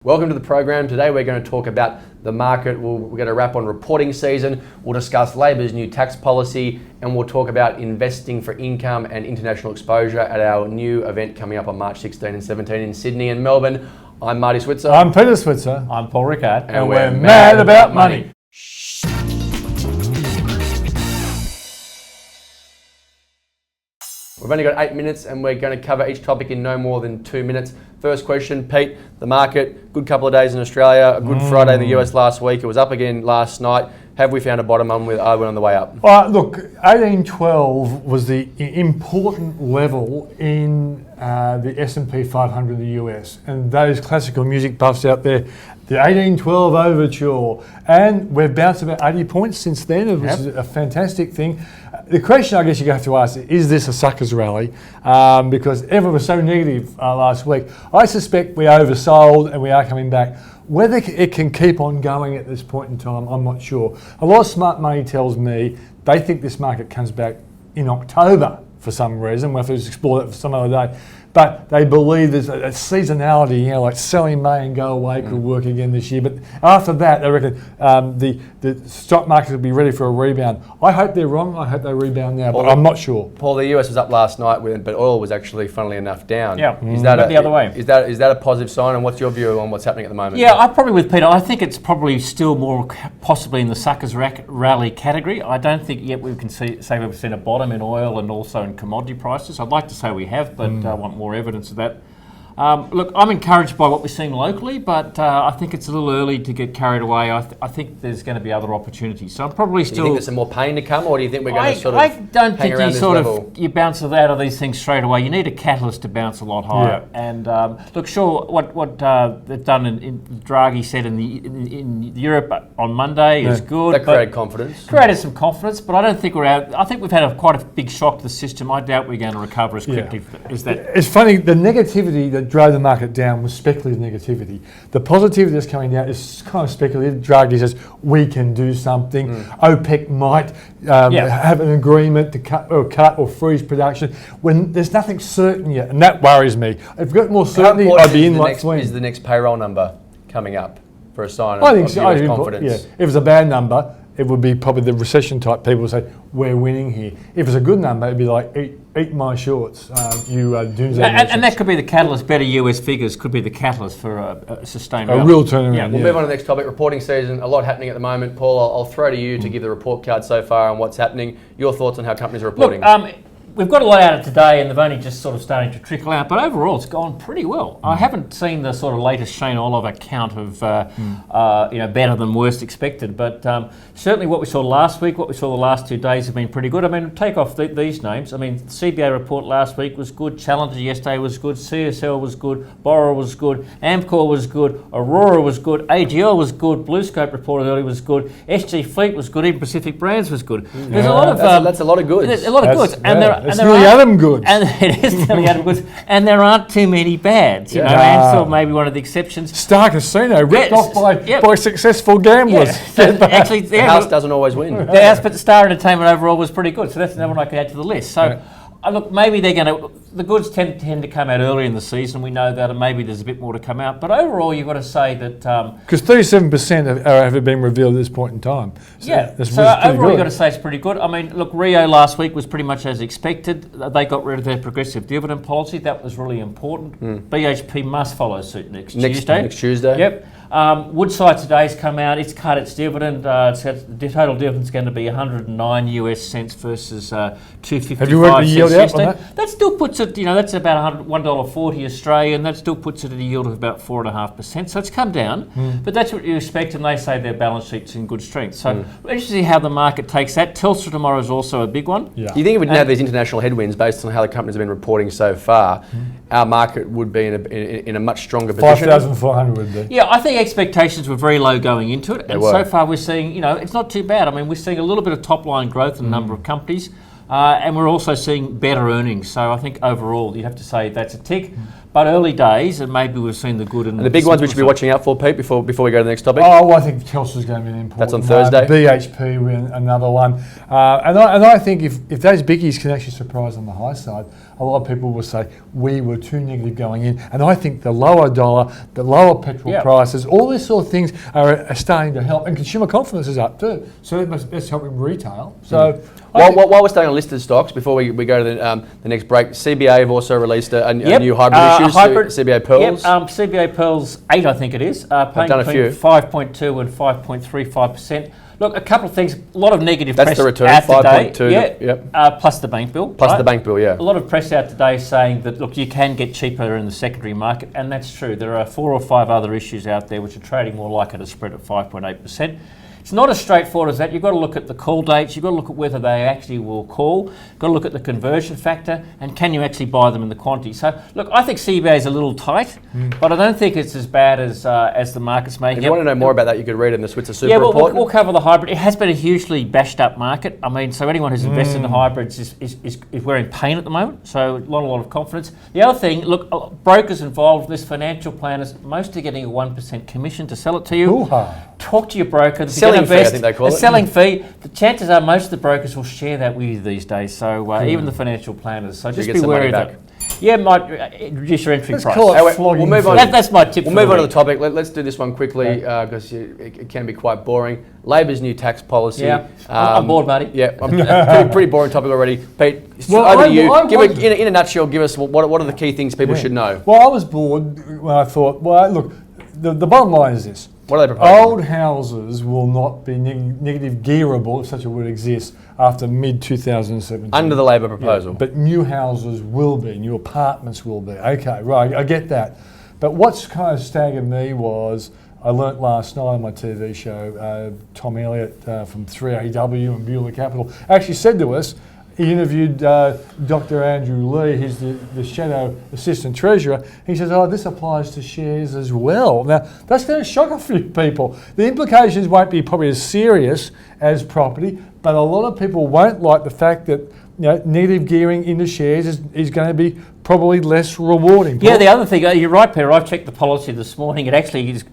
Welcome to the program. Today we're going to talk about the market. We're going to wrap on reporting season. We'll discuss Labor's new tax policy, and we'll talk about investing for income and international exposure at our new event coming up on March 16 and 17 in Sydney and Melbourne. I'm Marty Switzer. I'm Peter Switzer. I'm Paul Rickard. And we're mad about money. We've only got 8 minutes and we're going to cover each topic in no more than 2 minutes. First question, Pete, the market, good couple of days in Australia, a good Friday in the US last week. It was up again last night. Have we found a bottom on on the way up? Look, 1812 was the important level in the S&P 500 in the US. And those classical music buffs out there, the 1812 overture. And we've bounced about 80 points since then, which is a fantastic thing. The question I guess you have to ask is this a suckers rally? Because everyone was so negative last week. I suspect we oversold and we are coming back. Whether it can keep on going at this point in time, I'm not sure. A lot of smart money tells me they think this market comes back in October for some reason. We'll have to just explore that for some other day. But they believe there's a seasonality, like sell in May and go away could work again this year. But after that, they reckon the stock market will be ready for a rebound. I hope they're wrong. I hope they rebound now, but I'm not sure. Paul, the US was up last night, but oil was actually, funnily enough, down. Yeah, is that the other way. Is that a positive sign? And what's your view on what's happening at the moment? Yeah, I'm probably with Peter. I think it's probably still more possibly in the suckers rally category. I don't think yet we can say we've seen a bottom in oil and also in commodity prices. I'd like to say we have, but I want more evidence of that. Look, I'm encouraged by what we're seeing locally, but I think it's a little early to get carried away. I think there's going to be other opportunities. So I'm probably still... Do you think there's some more pain to come, or do you think we're going to sort of I don't think you bounce out of these things straight away. You need a catalyst to bounce a lot higher. Yeah. And look, sure, what they've done in Draghi said in Europe on Monday is good. That created confidence. Created some confidence, but I don't think we're out. I think we've had quite a big shock to the system. I doubt we're going to recover as quickly as that. It's funny, the negativity that drove the market down was speculative negativity. The positivity that's coming down is kind of speculative. Draghi says we can do something. OPEC might have an agreement to cut or freeze production when there's nothing certain yet, and that worries me. If we've got more certainty, I'd be in like swing. Is the next payroll number coming up for a sign of US confidence? Yeah. If it's a bad number, it would be probably the recession type people would say, we're winning here. If it's a good number, it'd be like, eat my shorts, doomsday. And that could be the catalyst. Better US figures could be the catalyst for a sustained real turnaround. We'll move on to the next topic, reporting season. A lot happening at the moment. Paul, I'll throw to you to give the report card so far on what's happening. Your thoughts on how companies are reporting? Look, we've got a lot out of today, and they've only just sort of starting to trickle out. But overall, it's gone pretty well. I haven't seen the sort of latest Shane Oliver count of better than worst expected. But certainly, what we saw last week, what we saw the last 2 days have been pretty good. I mean, take off these names. I mean, CBA report last week was good. Challenger yesterday was good. CSL was good. Boral was good. Amcor was good. Aurora was good. AGL was good. BlueScope reported earlier was good. SG Fleet was good. Even Pacific Brands was good. There's a lot of that's a lot of goods. There's a lot of goods, it's nearly Adam goods. And it is nearly Adam goods. And there aren't too many bads, you know. Ansell may be one of the exceptions. Star Casino ripped off by successful gamblers. Actually, the house doesn't always win. The house, but Star Entertainment overall was pretty good. So that's another one I could add to the list. So look, maybe they're going to. The goods tend to come out early in the season. We know that, and maybe there's a bit more to come out. But overall, you've got to say that because 37% have been revealed at this point in time. So overall, you've got to say it's pretty good. I mean, look, Rio last week was pretty much as expected. They got rid of their progressive dividend policy. That was really important. BHP must follow suit next Tuesday. Next Tuesday. Yep. Woodside today's come out. It's cut its dividend. The total dividend's going to be 109 US cents versus 255. Have you worked the yield out on that? That still puts it. That's about $1.40 Australian. That still puts it at a yield of about 4.5%. So it's come down, but that's what you expect. And they say their balance sheet's in good strength. So interesting to see how the market takes that. Telstra tomorrow is also a big one. Yeah. Do you think if we didn't have these international headwinds, based on how the companies have been reporting so far, our market would be in a much stronger position? 5,400 would be. Yeah, I think expectations were very low going into it, and so far we're seeing, it's not too bad. I mean, we're seeing a little bit of top line growth in a number of companies, and we're also seeing better earnings. So I think overall, you have to say that's a tick. But early days, and maybe we've seen the good and the big ones we should be watching out for, Pete, before we go to the next topic. Oh, well, I think Telstra's going to be an important. That's on Thursday. BHP, another one, and I think if those biggies can actually surprise on the high side, a lot of people will say we were too negative going in. And I think the lower dollar, the lower petrol prices, all these sort of things are starting to help. And consumer confidence is up too. So that's helping retail. So while we're staying on listed stocks, before we go to the next break, CBA have also released a new hybrid issue, CBA Pearls. CBA Pearls 8, I think it is, paying done a between few. 5.2 and 5.35%. Look, a couple of things, a lot of negative That's press the return, out today. 5.2, plus the bank bill. Plus the bank bill, yeah. A lot of press out today saying that, look, you can get cheaper in the secondary market, and that's true. There are 4 or 5 other issues out there which are trading more like at a spread of 5.8%. It's not as straightforward as that. You've got to look at the call dates. You've got to look at whether they actually will call. You've got to look at the conversion factor, and can you actually buy them in the quantity. So, look, I think CBA is a little tight, but I don't think it's as bad as the market's making. If you want to know more about that, you could read in the Switzer Super Yeah, Report. we'll cover the hybrid. It has been a hugely bashed up market. I mean, so anyone who's invested in the hybrids is wearing pain at the moment. So not a lot of confidence. The other thing, look, brokers involved in this, financial planners, mostly getting a 1% commission to sell it to you. Hoo-ha. Talk to your broker. Selling fee, I think they call it. Selling fee. The chances are most of the brokers will share that with you these days. So even the financial planners. So just be wary of that. Yeah, might reduce your entry price. Call it Anyway, flogging we'll move fee. on. That's my tip. We'll move on to the topic. Let's do this one quickly because it can be quite boring. Labor's new tax policy. Yeah, I'm bored, Marty. Yeah, pretty boring topic already. Pete, Well, over to you. I In a nutshell, give us what are the key things people should know? Well, I was bored when I thought, well, look, the bottom line is this. What are they proposing? Old houses will not be negative gearable, if such a word exists, after mid-2017. Under the Labor proposal. But new houses will be, new apartments will be. Okay, right, I get that. But what's kind of staggered me was, I learnt last night on my TV show, Tom Elliott from 3AW and Beulah Capital actually said to us, he interviewed Dr. Andrew Lee, he's the Shadow Assistant Treasurer. He says, this applies to shares as well. Now, that's going to shock a few people. The implications won't be probably as serious as property, but a lot of people won't like the fact that negative gearing into shares is going to be probably less rewarding. Yeah, the other thing, you're right, Peter. I've checked the policy this morning. It actually is,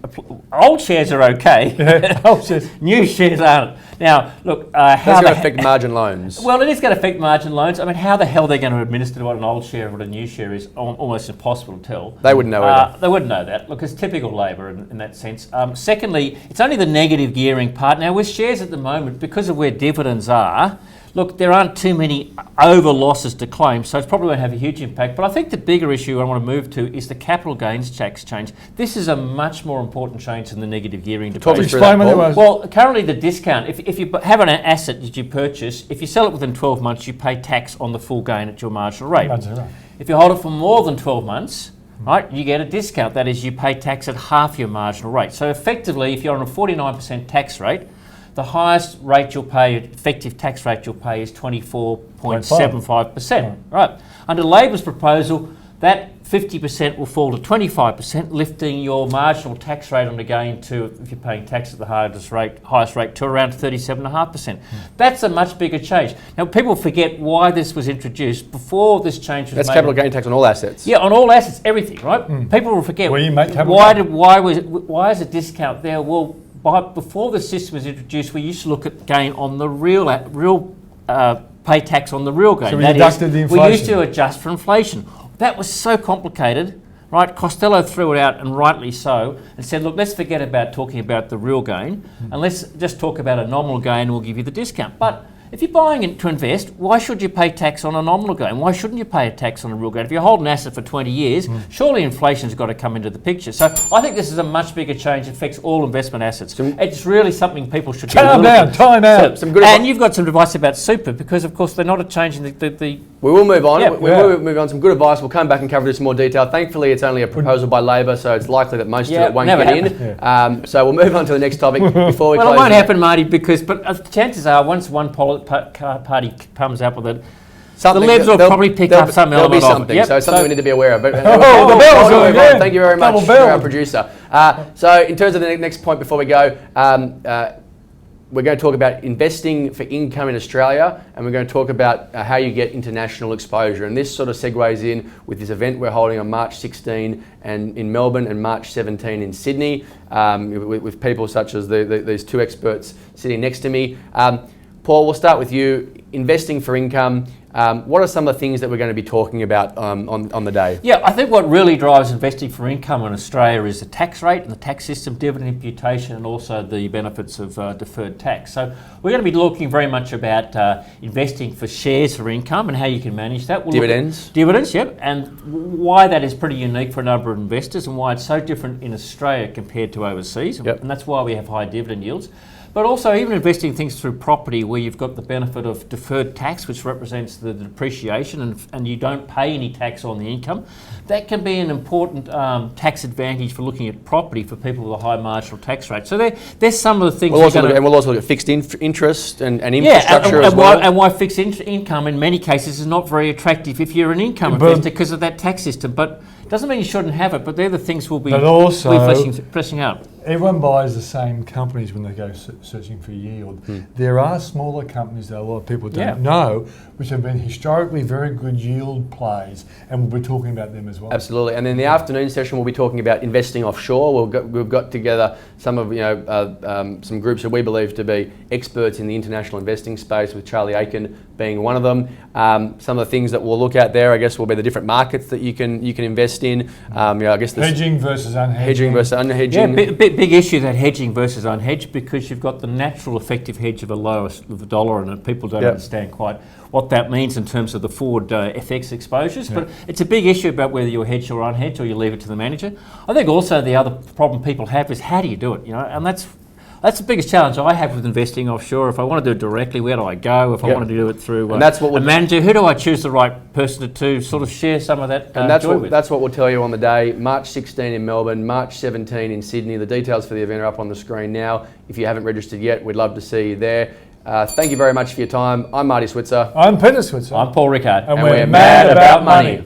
old shares are okay. Yeah, old shares. New shares aren't. Now, look, That's going to affect margin loans. Well, it is going to affect margin loans. I mean, how the hell they're going to administer what an old share and what a new share is almost impossible to tell. They wouldn't know either. They wouldn't know that. Look, it's typical Labor in that sense. Secondly, it's only the negative gearing part. Now, with shares at the moment, because of where dividends are, look, there aren't too many over losses to claim, so it's probably won't have a huge impact. But I think the bigger issue I want to move to is the capital gains tax change. This is a much more important change than the negative gearing debate. Talk me through that, Paul. Well, currently the discount, if you have an asset that you purchase, if you sell it within 12 months, you pay tax on the full gain at your marginal rate. That's right. If you hold it for more than 12 months, right, you get a discount. That is, you pay tax at half your marginal rate. So effectively, if you're on a 49% tax rate, the highest rate you'll pay, effective tax rate you'll pay, is 24.75%. Right. Under Labor's proposal, that 50% will fall to 25%, lifting your marginal tax rate on the gain to, if you're paying tax at the highest rate, to around 37.5%. That's a much bigger change. Now, people forget why this was introduced before this change was made. That's capital gain tax on all assets. Yeah, on all assets, everything, right? People will forget. Well, you make capital why is a discount there? Well, before the system was introduced, we used to look at gain on the pay tax on the real gain. So we deducted the inflation. We used to adjust for inflation. That was so complicated, right? Costello threw it out, and rightly so, and said, look, let's forget about talking about the real gain, and let's just talk about a nominal gain, and we'll give you the discount. But if you're buying it to invest, why should you pay tax on a nominal gain? Why shouldn't you pay a tax on a real gain? If you hold an asset for 20 years, surely inflation's got to come into the picture. So I think this is a much bigger change. It affects all investment assets. It's really something people should get Time out. And you've got some advice about super, because of course they're not changing the We will move on. Yeah. We will move on. Some good advice. We'll come back and cover this in more detail. Thankfully, it's only a proposal by Labor, so it's likely that most of it won't get in. So we'll move on to the next topic before we close. Well, it won't happen, Marty, because the chances are once one party comes up with it, the Libs will probably pick up some element of it. So it's something we need to be aware of. But the bell's going again. Thank you very much to our producer. So in terms of the next point before we go, we're going to talk about investing for income in Australia, and we're going to talk about how you get international exposure. And this sort of segues in with this event we're holding on March 16 and in Melbourne and March 17 in Sydney, with people such as these two experts sitting next to me. Paul, we'll start with you. Investing for income. What are some of the things that we're going to be talking about on the day? Yeah, I think what really drives investing for income in Australia is the tax rate and the tax system, dividend imputation, and also the benefits of deferred tax. So we're going to be looking very much about investing for shares for income and how you can manage that. We'll Dividends. Dividends, yep, and why that is pretty unique for a number of investors and why it's so different in Australia compared to overseas. Yep. And that's why we have high dividend yields. But also even investing things through property where you've got the benefit of deferred tax, which represents the depreciation, and you don't pay any tax on the income. That can be an important tax advantage for looking at property for people with a high marginal tax rate. So there's some of the things. We'll also look at fixed interest and infrastructure and as well. And why fixed income in many cases is not very attractive if you're an income investor because of that tax system. But it doesn't mean you shouldn't have it, but they're the things we'll be pressing out. Everyone buys the same companies when they go searching for yield. There are smaller companies that a lot of people don't know, which have been historically very good yield plays, and we'll be talking about them as well. Absolutely. And in the afternoon session, we'll be talking about investing offshore. We've got together some of some groups that we believe to be experts in the international investing space, with Charlie Aiken being one of them. Some of the things that we'll look at there, I guess, will be the different markets that you can invest in. I guess hedging versus unhedging. Hedging versus unhedging. Yeah, big issue, that hedging versus unhedged, because you've got the natural effective hedge of a lower of the dollar, and people don't understand quite what that means in terms of the forward FX exposures. But it's a big issue about whether you're hedged or unhedged, or you leave it to the manager. I think also the other problem people have is how do you do it? And that's the biggest challenge I have with investing offshore. If I want to do it directly, where do I go? If I want to do it through and that's what a manager, who do I choose the right person to sort of share some of that joy with? That's what we'll tell you on the day. March 16 in Melbourne, March 17 in Sydney. The details for the event are up on the screen now. If you haven't registered yet, we'd love to see you there. Thank you very much for your time. I'm Marty Switzer. I'm Peter Switzer. I'm Paul Rickard. And we're mad about money.